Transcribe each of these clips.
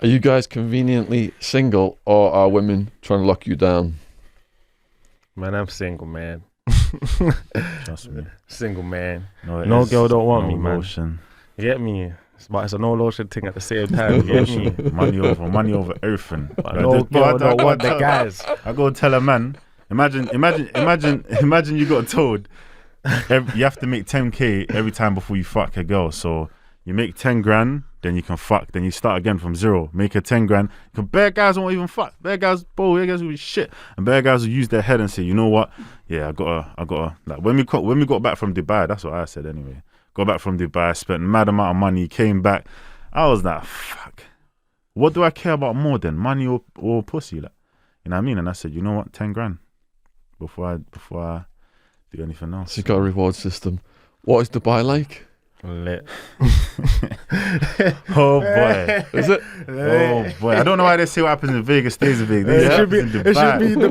Are you guys conveniently single, or are women trying to lock you down? Man, I'm single, man. Trust me. Single, man. No girl don't want me, man. Lotion. You get me? It's a no lotion thing at the same time. You get me? money over everything. No girl don't want the guys. I go tell a man. Imagine you got told you have to make 10k every time before you fuck a girl. So you make 10 grand, then you can fuck. Then you start again from zero. Make a 10 grand. Because bare guys won't even fuck. Bare guys will be shit. And bare guys will use their head and say, you know what? Yeah, I gotta. Like when we got back from Dubai, that's what I said anyway. Got back from Dubai, spent a mad amount of money, came back. I was like, fuck. What do I care about more than money or pussy? Like, you know what I mean? And I said, you know what? 10 grand before I do anything else. So you got a reward system. What is Dubai like? Lit. Oh boy. Is it? Oh boy. I don't know why they say what happens in Vegas stays in Vegas. It should be the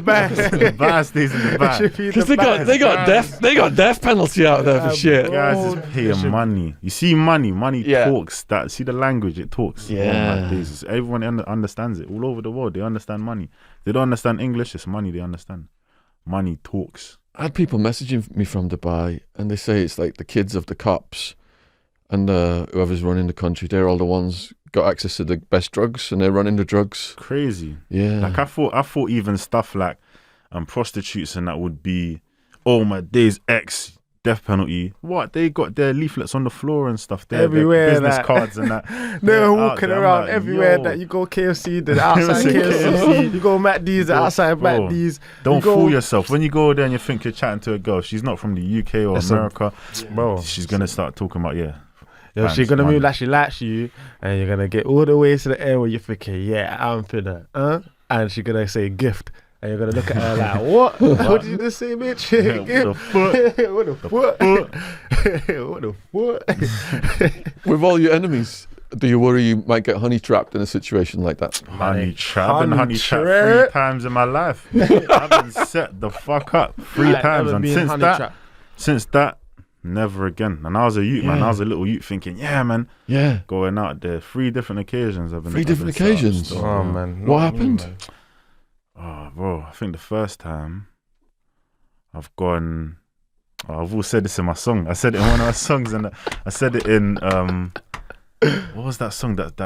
best. Dubai stays in Dubai. Because they got death penalty out there for shit. Guys is paying money. You see money talks. That see the language it talks. Yeah. Oh my days. Everyone understands it all over the world. They understand money. They don't understand English. It's money they understand. Money talks. I had people messaging me from Dubai, and they say it's like the kids of the cops and whoever's running the country. They're all the ones got access to the best drugs, and they're running the drugs. Crazy. Yeah. Like I thought even stuff like prostitutes and that would be, oh my days, X death penalty. What? They got their leaflets on the floor and stuff. Everywhere, their business cards and that. They're walking around everywhere. That you go KFC, the outside KFC. You go McD's, the outside McD's. Don't fool yourself. When you go there and you think you're chatting to a girl, she's not from the UK or America. Bro, she's gonna start talking about she's gonna move like she likes you, and you're gonna get all the way to the end where you're thinking, yeah, I'm finna, and she's gonna say gift. And you're going to look at her like, what? What did you just say, bitch? What the fuck? With all your enemies, do you worry you might get honey trapped in a situation like that? Honey trapped? I've been honey trapped 3 times in my life. I've been set the fuck up 3 times. And since that, never again. And I was a youth, man. I was a little youth thinking, man. Yeah. Going out there. 3 different occasions. 3 different occasions? Oh, man. What happened? Man. Oh, bro, I think the first time I've gone... I've all said this in my song. I said it in one of my songs, and I said it in... what was that song that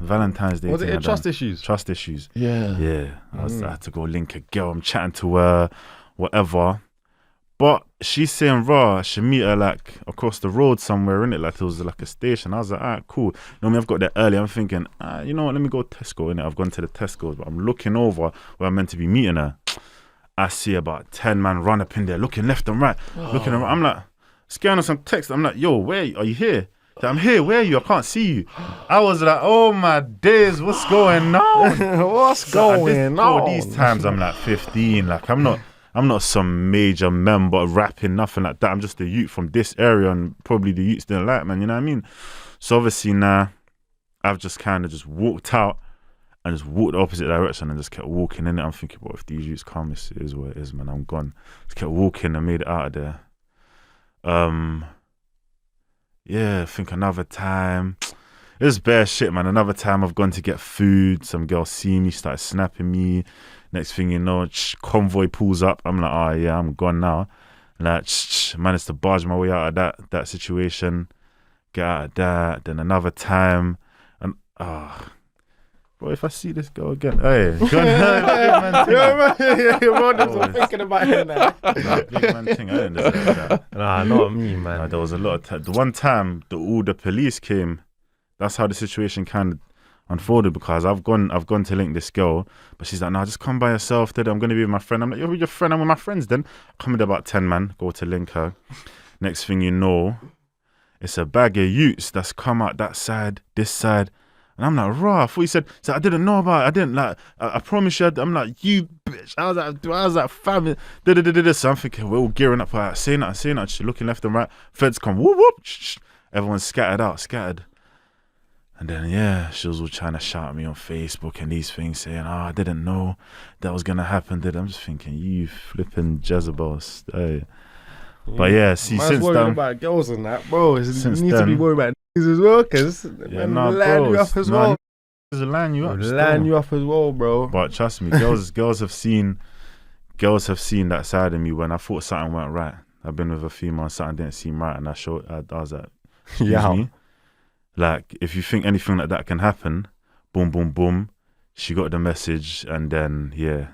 Valentine's Day? Was it in Trust Issues? Trust Issues. Yeah. Yeah. I had to go link a girl. I'm chatting to her, whatever. But she's saying, I should meet her like across the road somewhere, innit? Like it was like a station. I was like, alright, cool. You know, I've got there early. I'm thinking, you know what, let me go Tesco, innit? I've gone to the Tesco's, but I'm looking over where I'm meant to be meeting her. I see about 10 man run up in there, looking left and right, looking around. I'm like, scanning some text. I'm like, yo, where are you here? I'm here, where are you? I can't see you. I was like, oh my days, what's going on? What's going on? These times I'm like 15, like I'm not some major member rapping, nothing like that. I'm just a youth from this area, and probably the youths didn't like, man, you know what I mean? So obviously now, I've just kind of just walked out and just walked the opposite direction and just kept walking in it. I'm thinking, well, if these youths come, it is what it is, man, I'm gone. Just kept walking and made it out of there. I think another time, it was bare shit, man. Another time I've gone to get food. Some girl see me, started snapping me. Next thing you know, convoy pulls up. I'm like, oh yeah, I'm gone now. Like, managed to barge my way out of that situation. Get out of that. Then another time, and bro, if I see this girl again, hey, big man thinking about it now. Big man thing, I didn't deserve that. Nah, not me, man. There was a lot of the one time all the police came. That's how the situation kind of unfolded, because I've gone to link this girl, but she's like, no, just come by yourself today. I'm going to be with my friend. I'm like, you're with your friend. I'm with my friends then. Come with about 10 man, go to link her. Next thing you know, it's a bag of youths that's come out that side, this side. And I'm like, I thought you said, I didn't know about it. I didn't like, I promise you. I'm like, you bitch. I was like, fam. So I'm thinking, we're all gearing up for that. Saying that. She's looking left and right. Feds come, whoop, whoop. Everyone's scattered. And then, she was all trying to shout at me on Facebook and these things, saying, I didn't know that was going to happen. I'm just thinking, you flipping Jezebels. Hey. But see, man's since worried then... about girls and that, bro. You need to be worried about niggas as well, because bro, you up as well. line you up. Line you up as well, bro. But trust me, girls have seen that side of me when I thought something went right. I've been with a female and something didn't seem right, and I was like, excuse me. Like, if you think anything like that can happen, boom, boom, boom, she got the message, and then it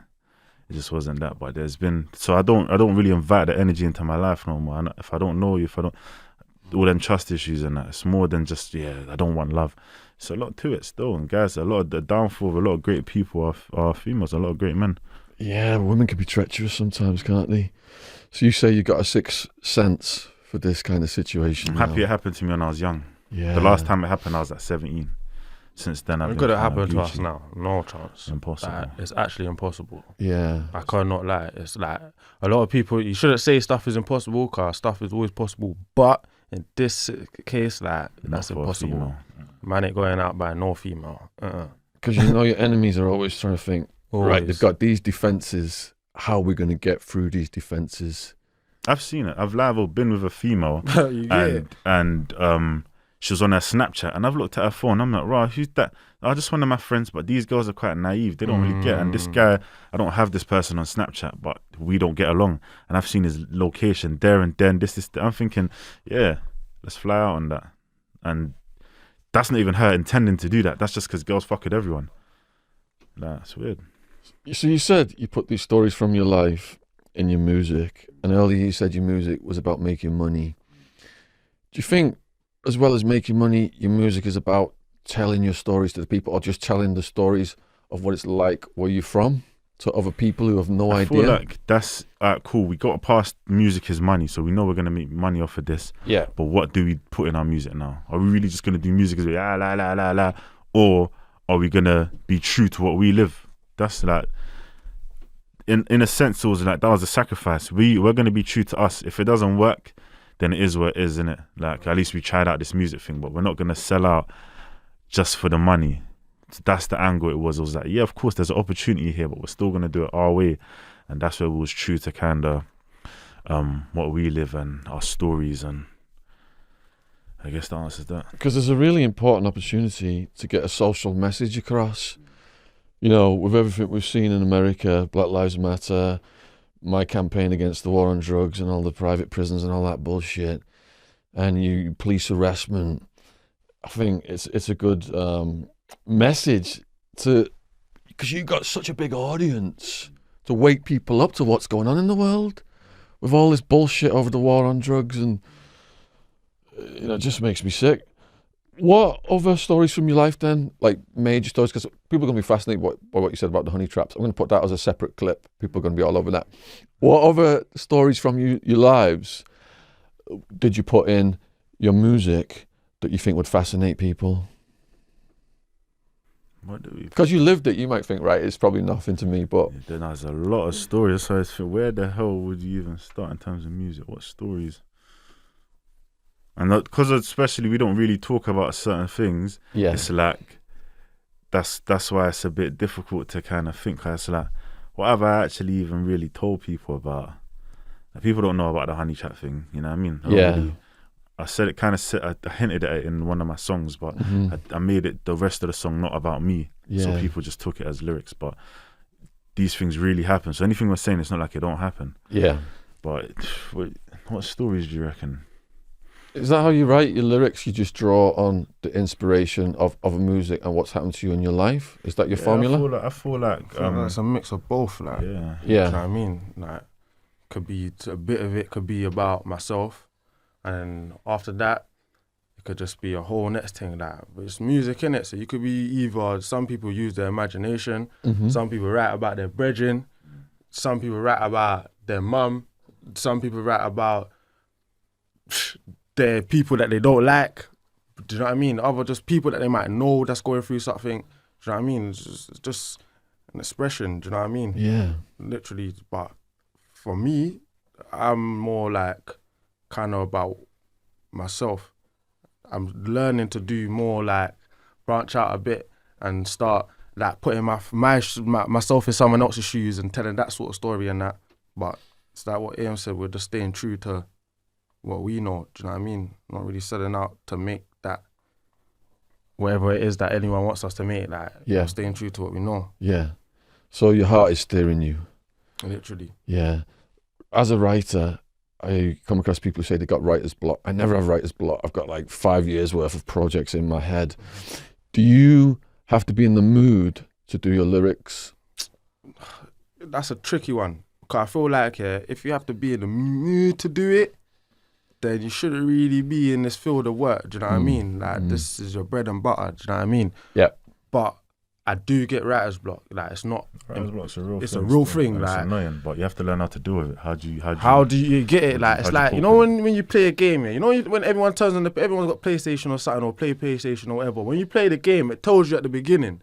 just wasn't that. But there's been, so I don't really invite the energy into my life no more. And if I don't know you, all them trust issues and that, it's more than just I don't want love. It's a lot to it still, and guys, a lot of the downfall of a lot of great people are females, a lot of great men. Yeah, women can be treacherous sometimes, can't they? So you say you got a sixth sense for this kind of situation. I'm happy it happened to me when I was young. Yeah. The last time it happened, I was at 17. Since then, It could have happened to us now. No chance. Impossible. Like, it's actually impossible. Yeah. I cannot lie. It's like a lot of people, you shouldn't say stuff is impossible because stuff is always possible. But in this case, like, that's impossible. Man ain't going out by no female. Because you know your enemies are always trying to think, right, they've got these defenses. How are we going to get through these defenses? I've seen it. I've live been with a female and she was on her Snapchat, and I've looked at her phone. I'm like, right, who's that? I just one of my friends, but these girls are quite naive. They don't really get. And this guy, I don't have this person on Snapchat, but we don't get along. And I've seen his location there and then. This. I'm thinking, let's fly out on that. And that's not even her intending to do that. That's just because girls fuck with everyone. That's weird. So you said you put these stories from your life in your music, and earlier you said your music was about making money. Do you think, as well as making money, your music is about telling your stories to the people, or just telling the stories of what it's like where you're from to other people who have no idea? I feel like that's cool. We got past music is money, so we know we're going to make money off of this. Yeah. But what do we put in our music now? Are we really just going to do music as la la la la la, or are we going to be true to what we live? That's like, in a sense, it was like that was a sacrifice. We're going to be true to us. If it doesn't work, then it is what it is, isn't it? Like, at least we tried out this music thing, but we're not going to sell out just for the money. That's the angle it was. It was like, yeah, of course, there's an opportunity here, but we're still going to do it our way. And that's where we was true to kind of what we live and our stories. And I guess that answers that. Because there's a really important opportunity to get a social message across. You know, with everything we've seen in America, Black Lives Matter, my campaign against the war on drugs and all the private prisons and all that bullshit, and you police harassment, I think it's a good message to, because you've got such a big audience, to wake people up to what's going on in the world with all this bullshit over the war on drugs, and it just makes me sick. What other stories from your life then, like major stories? Because people are going to be fascinated by what you said about the honey traps. I'm going to put that as a separate clip. People are going to be all over that. What other stories from your lives did you put in your music that you think would fascinate people? Because you lived it, you might think, right, it's probably nothing to me, but... Then there's a lot of stories, so I think, where the hell would you even start in terms of music? What stories? And because especially we don't really talk about certain things, it's like that's why it's a bit difficult to kind of think. It's like, what have I actually even really told people about? Like, people don't know about the honey trap thing, you know what I mean? I said it, I hinted at it in one of my songs, but I made it the rest of the song not about me, so people just took it as lyrics. But these things really happen, so anything we're saying, it's not like it don't happen. Yeah. But what stories do you reckon? Is that how you write your lyrics? You just draw on the inspiration of a music and what's happened to you in your life? Is that your formula? I feel like it's a mix of both. Like, yeah. You know what I mean? Like, could be a bit of it could be about myself, and after that, it could just be a whole next thing. Like, it's music in it, so you could be either. Some people use their imagination. Some people write about their brethren. Some people write about their mum. Some people write about they're people that they don't like. Do you know what I mean? Other just people that they might know that's going through something. Do you know what I mean? It's just an expression. Do you know what I mean? Yeah. Literally. But for me, I'm more like kind of about myself. I'm learning to do more, like branch out a bit and start like putting myself in someone else's shoes and telling that sort of story and that. But it's like what Ian said, we're just staying true to what we know. Do you know what I mean? Not really setting out to make that whatever it is that anyone wants us to make, like, Yeah. staying true to what we know, Yeah. So your heart is steering you. literally. Yeah. As a writer, I come across people who say they got writer's block. I never have writer's block. I've got like 5 years worth of projects in my head. Do you have to be in the mood to do your lyrics? That's a tricky one. Because I feel like if you have to be in the mood to do it, then you shouldn't really be in this field of work. Do you know what I mean? Like, this is your bread and butter. Do you know what I mean? Yeah. But I do get writer's block. Like, it's not. Writer's block's a real It's thing. a real still, thing. and it's Like, annoying, but you have to learn how to deal with it. how do you get it? Like, it's how do you like, cope you know, with it? when you play a game, yeah, you know, when everyone turns on everyone's got PlayStation or something, or play PlayStation or whatever. When you play the game, it tells you at the beginning,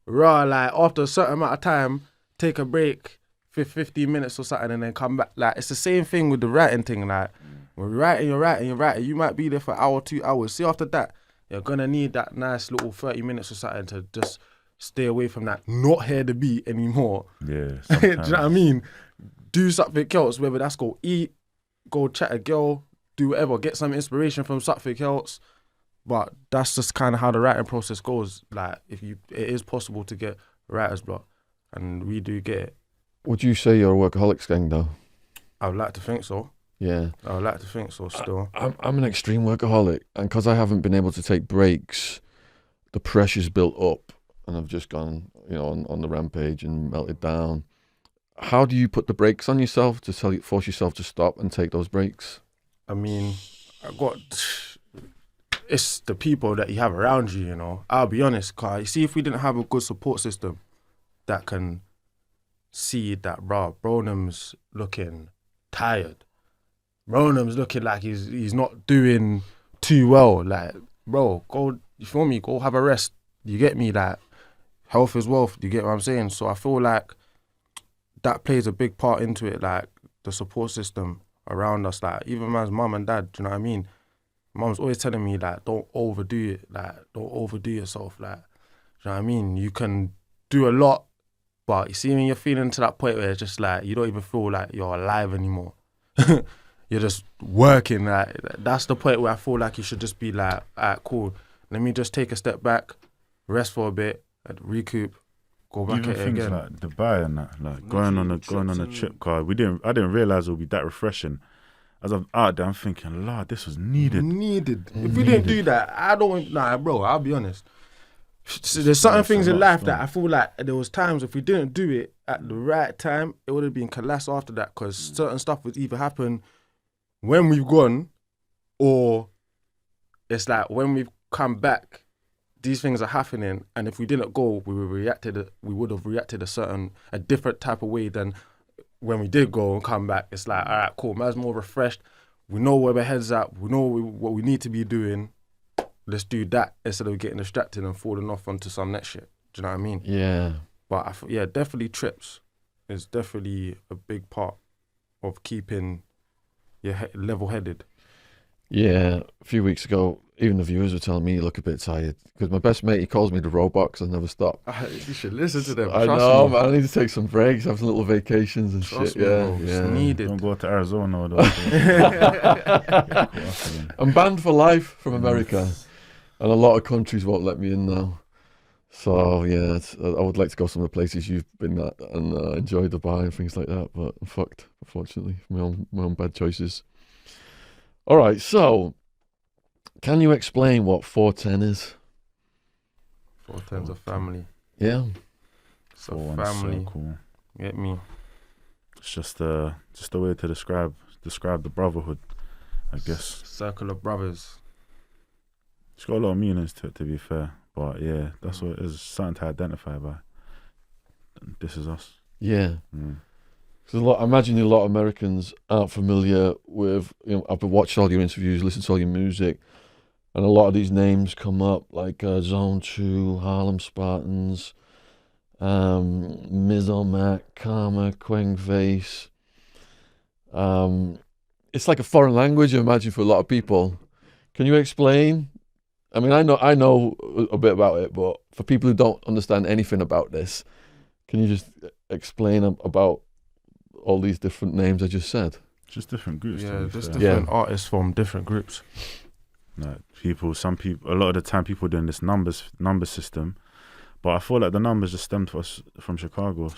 like, after a certain amount of time, take a break, 15 minutes or something, and then come back. Like, it's the same thing with the writing thing. Like, when you're writing, you might be there for an hour, 2 hours. See, after that, you're gonna need that nice little 30 minutes or something to just stay away from that, not hear the beat anymore. Yeah. Do you know what I mean? Do something else, whether that's go eat, go chat a girl, do whatever, get some inspiration from something else. But that's just kind of how the writing process goes. Like, it is possible to get writer's block, and we do get it. Would you say you're a workaholic, Skengdo? I would like to think so. Yeah. I would like to think so still. I'm an extreme workaholic, and because I haven't been able to take breaks, the pressure's built up, and I've just gone, on the rampage and melted down. How do you put the brakes on yourself to force yourself to stop and take those breaks? I mean, it's the people that you have around you, I'll be honest, cause you see, if we didn't have a good support system that can see that, Bronham's looking tired. Bronham's looking like he's not doing too well. Like, bro, go, you feel me? Go have a rest. You get me? Like, health is wealth. You get what I'm saying? So I feel like that plays a big part into it. Like, the support system around us. Like, even man's mum and dad. Do you know what I mean? Mum's always telling me, like, don't overdo it. Like, don't overdo yourself. Like, do you know what I mean? You can do a lot, but you see, when you're feeling to that point where it's just like you don't even feel like you're alive anymore. You're just working. Like, that's the point where I feel like you should just be like, alright, cool. Let me just take a step back, rest for a bit, and recoup, go back Even at it things again. like Dubai and that, like going on a trip card. I didn't realize it would be that refreshing. As I'm out there, I'm thinking, Lord, this was needed. If we didn't do that, bro, I'll be honest. So there's certain things in life that I feel like there was times if we didn't do it at the right time, it would have been collapsed after that, because certain stuff would either happen when we've gone, or it's like when we've come back, these things are happening, and if we didn't go, we would have reacted a different type of way than when we did go and come back. It's like, all right, cool, man's more refreshed. We know where our head's at. We know what we need to be doing. Let's do that instead of getting distracted and falling off onto some next shit. Do you know what I mean? Yeah. But definitely trips is definitely a big part of keeping your level-headed. Yeah. A few weeks ago, even the viewers were telling me you look a bit tired, because my best mate, he calls me the robot because I never stop. You should listen to them. I Trust know, me. man. I need to take some breaks, have some little vacations and Trust shit. me, Yeah, bro. yeah. It's needed. Don't go to Arizona. I'm banned for life from America, and a lot of countries won't let me in now. So yeah, I would like to go some of the places you've been at and enjoy Dubai and things like that, but I'm fucked, unfortunately, my own bad choices. All right, so can you explain what 410 is? 410's a family. Yeah. It's a family. Circle. Get me? It's just a way to describe the brotherhood, I guess. Circle of brothers. It's got a lot of meanings to it, to be fair. But yeah, that's what it is. Something to identify by. This is us. Yeah. Because I imagine a lot of Americans aren't familiar with, I've watched all your interviews, listened to all your music, and a lot of these names come up, like Zone 2, Harlem Spartans, Mizzo Mac, Karma, Quang Vase. It's like a foreign language, I imagine, for a lot of people. Can you explain? I mean, I know a bit about it, but for people who don't understand anything about this, can you just explain about all these different names I just said? Just different groups. Yeah, just different artists from different groups. Like some people, a lot of the time, people doing this number system. But I feel like the numbers just stemmed from Chicago.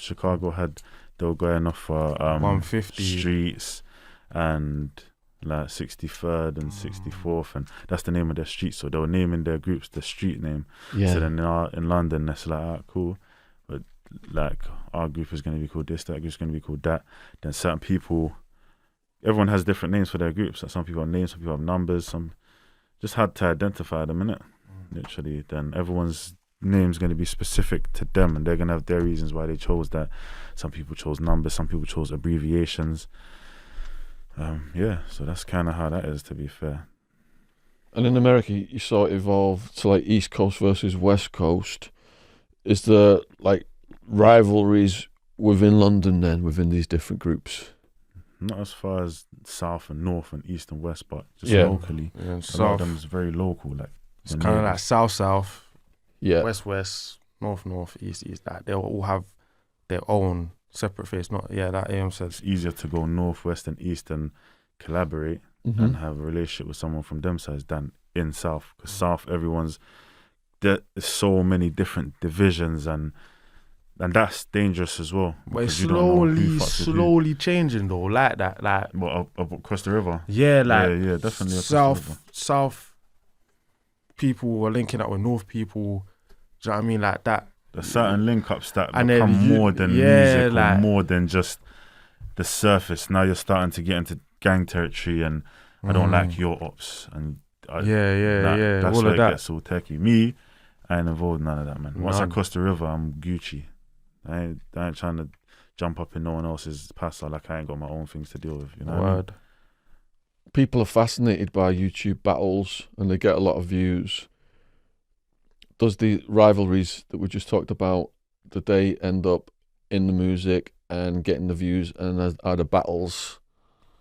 They were going off for 150 streets and like 63rd and 64th, and that's the name of their street. So they were naming their groups the street name. Yeah. So then in London, that's like, ah, cool. But like our group is going to be called this, that group is going to be called that. Then certain people, everyone has different names for their groups. Like some people have names, some people have numbers. Some just had to identify them, innit? Literally. Then everyone's name's going to be specific to them, and they're going to have their reasons why they chose that. Some people chose numbers, some people chose abbreviations. So that's kind of how that is, to be fair. And in America, you saw it evolve to like East Coast versus West Coast. Is there like rivalries within London then, within these different groups? Not as far as South and North and East and West, but just Yeah. locally. Yeah, and A lot of South. them is very local. Like It's kind of like South, Yeah. West, North, East. Like they all have their own separate face. Not that AM says. it's easier to go North, West, and East and collaborate Mhm. and have a relationship with someone from them sides than in South. Because South, there's so many different divisions, and that's dangerous as well. But it's because you don't know who fucks with who. slowly changing though, like that. Like What, up across the river? yeah, like yeah, definitely across the river. South people were linking up with North people. Do you know what I mean? Like that. There's certain link-ups that And then become more than yeah, music, like- or more than just the surface. Now you're starting to get into gang territory, and I don't like your ops, and Yeah. That's All where of it that. gets all techie. Me, I ain't involved in none of that, man. Once I None. cross the river, I'm Gucci. I ain't trying to jump up in no one else's pasta like I ain't got my own things to deal with. You know what I mean? Word. People are fascinated by YouTube battles and they get a lot of views. Does the rivalries that we just talked about, did they end up in the music and getting the views, and are the battles?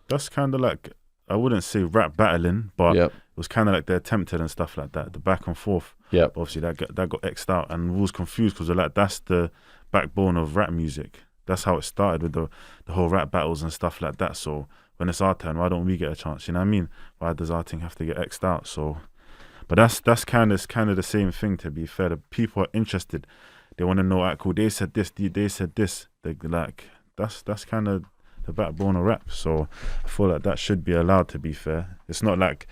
That's kind of like, I wouldn't say rap battling, but Yep. it was kind of like they attempted and stuff like that. The back and forth. Yep. Obviously, that got X'd out, and we was confused because like that's the backbone of rap music. That's how it started with the whole rap battles and stuff like that. So when it's our turn, why don't we get a chance? You know what I mean? Why does our thing have to get X'd out? So, but that's kind of the same thing. To be fair, the people are interested. They want to know. Right, cool. They said this. They said this. They like that's kind of the backbone of rap. So I feel like that should be allowed. To be fair, it's not like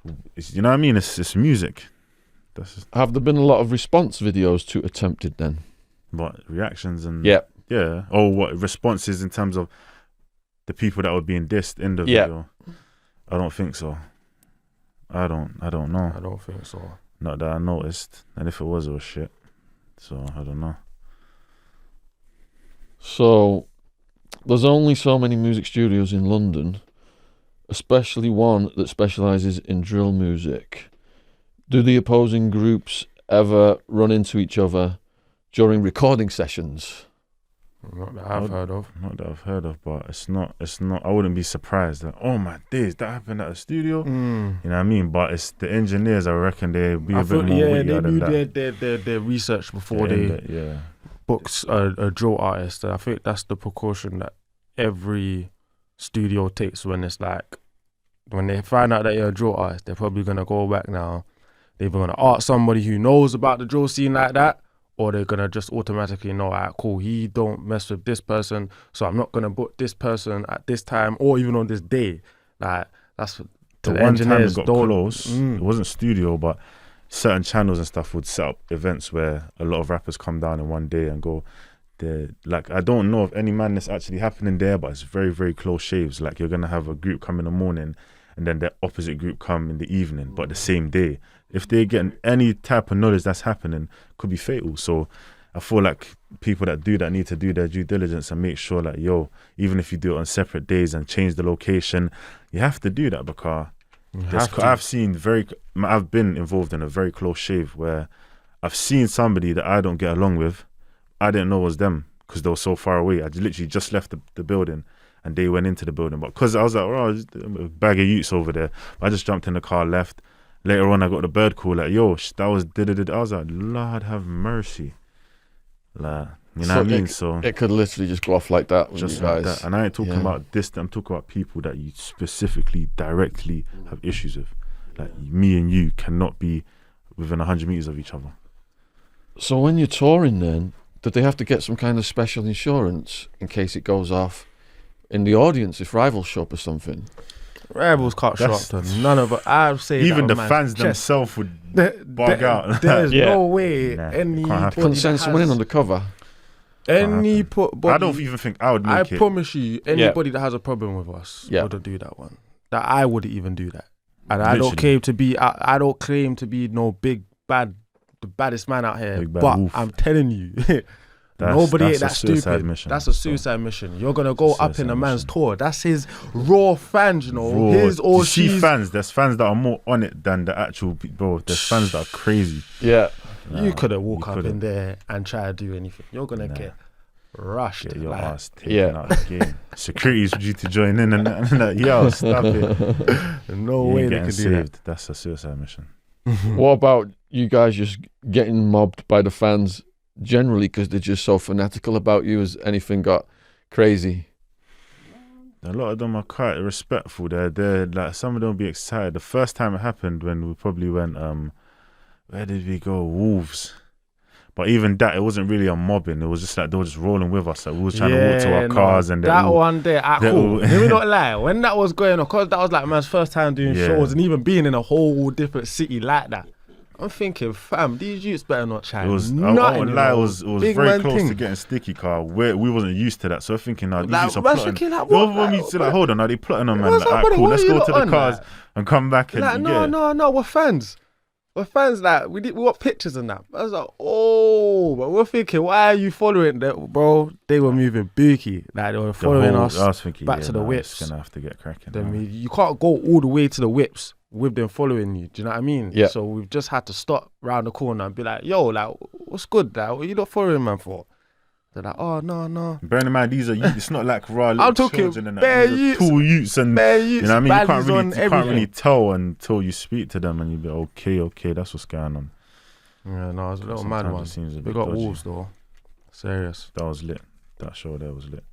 you know what I mean. It's music. Have there been a lot of response videos to Attempted then? What reactions and Yep. yeah. Oh, what responses in terms of the people that were being dissed in the Yeah. video? I don't think so. I don't know. I don't think so. Not that I noticed. And if it was shit. So I don't know. So there's only so many music studios in London, especially one that specialises in drill music. Do the opposing groups ever run into each other during recording sessions? Not that I've heard of. Not that I've heard of, but it's not. I wouldn't be surprised that, oh my days, that happened at a studio. You know what I mean? But it's the engineers, I reckon they'll be a bit more wittier than that. they do their research before they books a drill artist. I think that's the precaution that every studio takes when it's like, when they find out that you're a drill artist, they're probably going to go back now. They're either going to ask somebody who knows about the drill scene like that, or they're going to just automatically know, all right, cool, he don't mess with this person, so I'm not going to book this person at this time or even on this day. Like, that's to The the one time it engineers. got don't- close, it wasn't studio, but certain channels and stuff would set up events where a lot of rappers come down in one day and go. Like, I don't know if any madness actually happening there, but it's very, very close shaves. Like, you're gonna have a group come in the morning and then the opposite group come in the evening, but the same day. If they get any type of knowledge that's happening, it could be fatal. So I feel like people that do that need to do their due diligence and make sure that, even if you do it on separate days and change the location, you have to do that, because I've been involved in a very close shave where I've seen somebody that I don't get along with. I didn't know it was them because they were so far away. I literally just left the building and they went into the building. But because I was like, oh, just a bag of youths over there. I just jumped in the car, left. Later on, I got the bird call like, yo, that was did. I was like, Lord have mercy. Like, you know what I mean? So it could literally just go off like that with just you guys. like that. And I ain't talking about this. I'm talking about people that you specifically, directly have issues with. Like me and you cannot be within 100 meters of each other. So when you're touring then, did they have to get some kind of special insurance in case it goes off in the audience if rivals show up or something? Rivals can't show up to none of it. I'd say Even that the on fans man's chest. themselves would bug out. There's Yeah. no way Nah, anybody Couldn't send someone in on the cover. anybody. I don't even think I would I make it. promise you, anybody that has a problem with us Yeah. wouldn't do that one. That I wouldn't even do that. And I don't Literally. claim to be. I don't claim to be no big bad, the baddest man out here. Big bad But wolf. I'm telling you, That's nobody ain't a that suicide stupid. mission. That's a So, suicide mission. You're gonna go It's a up in suicide a man's mission. tour. That's his raw fans, you know. raw. His or you see she's. fans. There's fans that are more on it than the actual bro. There's fans that are crazy. Yeah. You couldn't walk you up couldn't. in there and try to do anything. You're gonna get rushed. Get your like, ass taken Yeah. out of the game. Security's due to join in and that. Yo, stop it. no You way ain't they getting could do saved. That's a suicide mission. What about you guys just getting mobbed by the fans generally because they're just so fanatical about you? Has anything got crazy? A lot of them are quite respectful. They're like, some of them will be excited. The first time it happened when we probably went where did we go? Wolves. But even that, it wasn't really a mobbing. It was just like they were just rolling with us. Like we was trying to walk to our cars, and that one day, they're cool. all- Let me not lie. When that was going on, cause that was like man's first time doing Yeah. shows and even being in a whole different city like that. I'm thinking, fam, these youths better not try. It was, I nothing, won't you lie, know. it was Big very man close thing. to getting sticky, car. We wasn't used to that, so we're thinking, these Like, youths are man's plotting. thinking, like, They what? want me to like, hold on, are they plotting on man? What's Like, alright, happening? cool, What let's are you go lot to the on, cars like? and come back and Like, yeah. no, we're fans. We're fans. Like we want pictures and that. I was like, oh, but we're thinking, why are you following them, bro? They were moving bookie. Like they were following us. I was thinking, back to the whips. It's gonna have to get cracking. Then now. you can't go all the way to the whips with them following you. Do you know what I mean? Yeah. So we've just had to stop round the corner and be like, yo, like, what's good? Like, what are you not following man for? They're like, oh, no. Bearing in mind, these are youths. It's not like raw little I'm talking children and bare that. These are youths. tall youths and Bare you youths, know what I mean. You baddies on can't really everything. tell until you speak to them and you be okay, that's what's going on. Yeah, no, it's a little Sometimes mad it one. seems a We bit got dodgy. Wolves though. Serious. That was lit. That show there was lit.